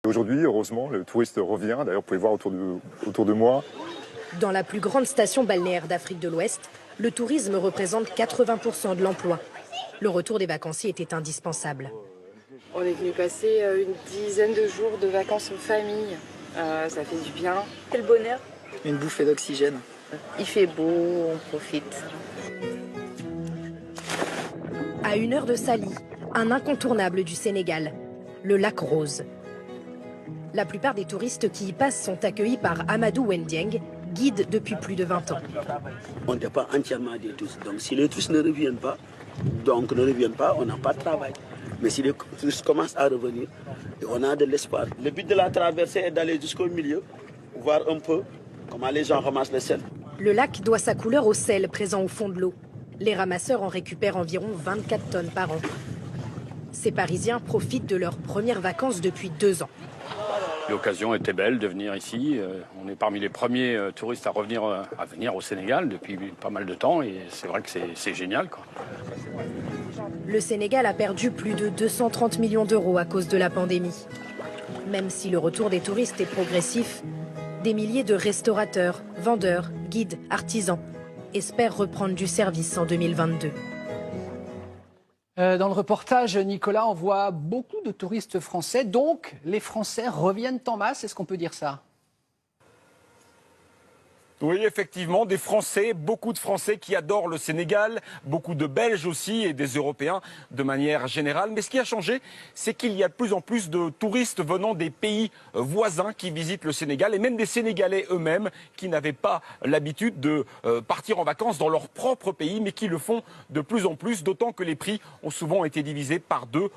Aujourd'hui, heureusement, le touriste revient. D'ailleurs, vous pouvez voir autour de moi. Dans la plus grande station balnéaire d'Afrique de l'Ouest, le tourisme représente 80% de l'emploi. Le retour des vacanciers était indispensable. On est venu passer une dizaine de jours de vacances en famille. Ça fait du bien. C'est le bonheur. Une bouffée d'oxygène. Il fait beau, on profite. À 1 heure de Saly, un incontournable du Sénégal, le lac Rose. La plupart des touristes qui y passent sont accueillis par Amadou Wendieng, guide depuis plus de 20 ans. On ne dépend pas entièrement des touristes. Donc si les touristes ne reviennent pas, on n'a pas de travail. Mais si les touristes commencent à revenir, on a de l'espoir. Le but de la traversée est d'aller jusqu'au milieu, voir un peu comment les gens ramassent le sel. Le lac doit sa couleur au sel présent au fond de l'eau. Les ramasseurs en récupèrent environ 24 tonnes par an. Ces Parisiens profitent de leurs premières vacances depuis 2 ans. L'occasion était belle de venir ici. On est parmi les premiers touristes à venir au Sénégal depuis pas mal de temps et c'est vrai que c'est génial, quoi. Le Sénégal a perdu plus de 230 millions d'euros à cause de la pandémie. Même si le retour des touristes est progressif, des milliers de restaurateurs, vendeurs, guides, artisans espèrent reprendre du service en 2022. Dans le reportage, Nicolas, on voit beaucoup de touristes français, donc les Français reviennent en masse, est-ce qu'on peut dire ça ? Oui, effectivement, des Français, beaucoup de Français qui adorent le Sénégal, beaucoup de Belges aussi et des Européens de manière générale. Mais ce qui a changé, c'est qu'il y a de plus en plus de touristes venant des pays voisins qui visitent le Sénégal et même des Sénégalais eux-mêmes qui n'avaient pas l'habitude de partir en vacances dans leur propre pays, mais qui le font de plus en plus, d'autant que les prix ont souvent été divisés par 2